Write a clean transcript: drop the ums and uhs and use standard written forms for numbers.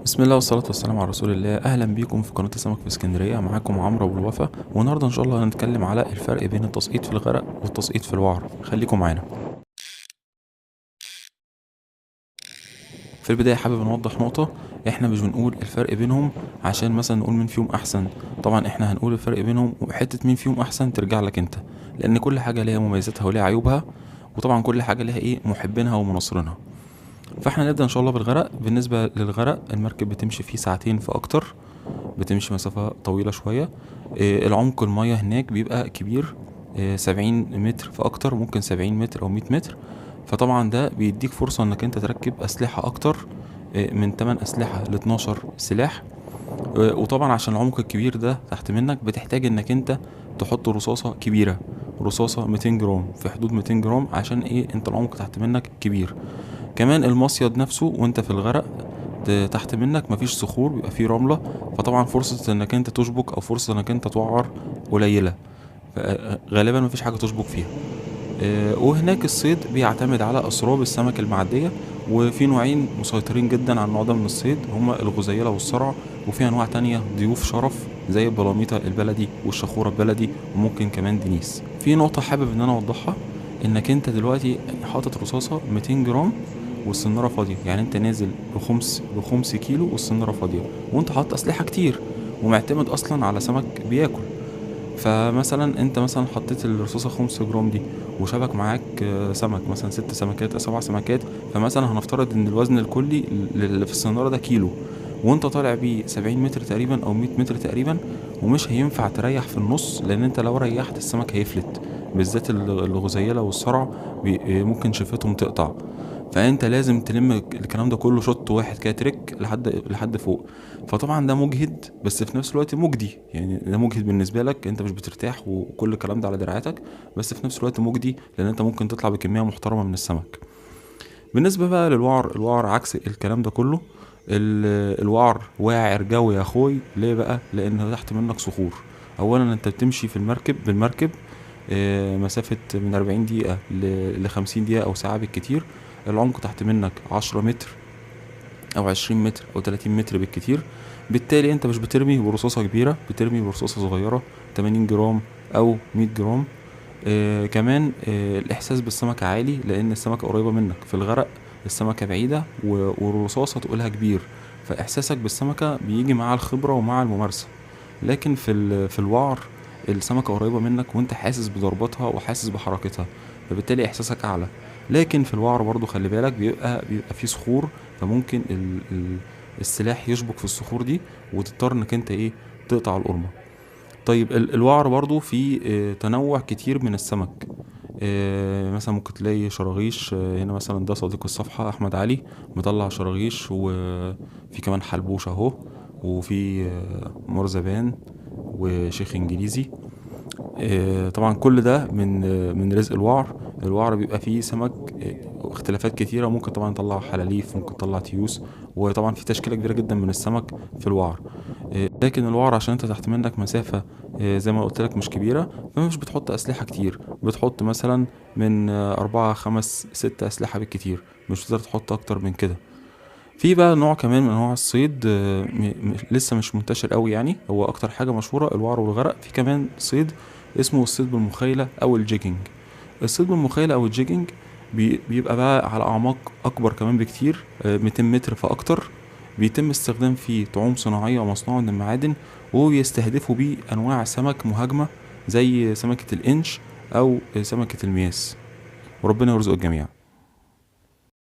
بسم الله والصلاة والسلام على رسول الله. أهلا بيكم في قناة السمك في اسكندرية. معاكم عمرو أبو الوفا، والنهاردة إن شاء الله هنتكلم على الفرق بين التسقيط في الغرق والتسقيط في الوعر. خليكم معانا. في البداية حابب نوضح نقطة. احنا مش بنقول الفرق بينهم عشان مثلا نقول مين فيهم أحسن. طبعا احنا هنقول الفرق بينهم، وحتة مين فيهم أحسن ترجع لك انت، لأن كل حاجة ليها مميزاتها وليها عيوبها، وطبعا كل حاجة ليها محبينها ومناصرينها. فاحنا نبدأ إن شاء الله بالغرق. بالنسبة للغرق، المركب بتمشي فيه ساعتين فأكتر، بتمشي مسافة طويلة شوية. العمق المية هناك بيبقى كبير، 70 متر فأكتر، ممكن 70 متر أو 100 متر. فطبعا ده بيديك فرصة انك انت تركب أسلحة أكتر، من 8 أسلحة ل12 سلاح. وطبعا عشان العمق الكبير ده تحت منك بتحتاج انك انت تحط رصاصة كبيرة، رصاصة 200 جرام، في حدود 200 جرام، عشان انت العمق تحت منك كبير. كمان المصيد نفسه وانت في الغرق، تحت منك مفيش صخور، بيبقى فيه رملة، فطبعا فرصة انك انت تشبك او فرصة انك انت توعر قليلة. غالبا مفيش حاجة تشبك فيها. وهناك الصيد بيعتمد على اسراب السمك المعدية، وفي نوعين مسيطرين جدا على النوع ده من الصيد، هما الغزيلة والصرع. وفي انواع تانية ضيوف شرف زي البلاميطة البلدي والشخورة البلدي، وممكن كمان دنيس. في نقطة حابب ان انا اوضحها، انك انت دلوقتي حاطط رصاصة 200 جرام والسنارة فاضية، يعني انت نازل بخمس كيلو والسنارة فاضية، وانت حاطط اسلحة كتير ومعتمد اصلا على سمك بياكل. فمثلا انت مثلا حطيت الرصاصة 5 جرام دي، وشبك معاك سمك مثلا 6 سمكات أو 7 سمكات. فمثلا هنفترض ان الوزن الكلي اللي في السنارة ده كيلو، وانت طالع بيه 70 متر تقريبا او 100 متر تقريبا، ومش هينفع تريح في النص، لان انت لو ريحت السمك هيفلت، بالذات الغزيلة والصرع، ممكن شفتهم تقطع. فانت لازم تلم الكلام ده كله شوط واحد كده، ترك لحد فوق. فطبعا ده مجهد، بس في نفس الوقت مجدي. يعني ده مجهد بالنسبه لك، انت مش بترتاح وكل الكلام ده على دراعاتك، بس في نفس الوقت مجدي، لان انت ممكن تطلع بكميه محترمه من السمك. بالنسبه بقى للوعر، الوعر عكس الكلام ده كله. الوعر واعر جوي يا اخوي. ليه بقى؟ لان تحت منك صخور. اولا انت بتمشي في بالمركب مسافة من 40 دقيقة ل50 دقيقة أو ساعة بالكتير. العمق تحت منك 10 متر أو 20 متر أو 30 متر بالكتير. بالتالي أنت مش بترمي برصاصة كبيرة، بترمي برصاصة صغيرة 80 جرام أو 100 جرام. كمان الإحساس بالسمكة عالي، لأن السمكة قريبة منك. في الغرق السمكة بعيدة والرصاصة تقولها كبير، فإحساسك بالسمكة بيجي مع الخبرة ومع الممارسة. لكن في الوعر السمكة قريبة منك، وانت حاسس بضرباتها وحاسس بحركتها، فبالتالي احساسك اعلى. لكن في الوعر برضو خلي بالك، بيبقى فيه صخور، فممكن السلاح يشبك في الصخور دي، وتضطر انك انت تقطع القرمة. طيب الوعر برضو فيه تنوع كتير من السمك. مثلا ممكن تلاقي شراغيش. هنا مثلا ده صديق الصفحة احمد علي مطلع شراغيش، وفي كمان حلبوش اهو، وفي مرزبان وشيخ انجليزي. طبعا كل ده من رزق الوعر. الوعر بيبقى فيه سمك اختلافات كتيرة، ممكن طبعا يطلع حلاليف، ممكن يطلع تيوس، وطبعا في تشكيلة كبيرة جدا من السمك في الوعر. لكن الوعر عشان انت تحت منك مسافة زي ما قلت لك مش كبيرة، فمش بتحط أسلحة كتير. بتحط مثلا من 4 5 6 أسلحة بالكتير، مش بتقدر تحط أكتر من كده. في بقى نوع كمان من انواع الصيد لسه مش منتشر قوي، يعني هو اكتر حاجه مشهوره الوعر والغرق. في كمان صيد اسمه الصيد بالمخيله او الجيجنج. الصيد بالمخيله او الجيجنج بيبقى بقى على اعماق اكبر كمان بكتير، 200 متر فاكتر. بيتم استخدام فيه طعوم صناعيه ومصنوعه من المعادن، وبيستهدفوا بيه انواع سمك مهاجمه زي سمكه الانش او سمكه المياس. وربنا يرزق الجميع.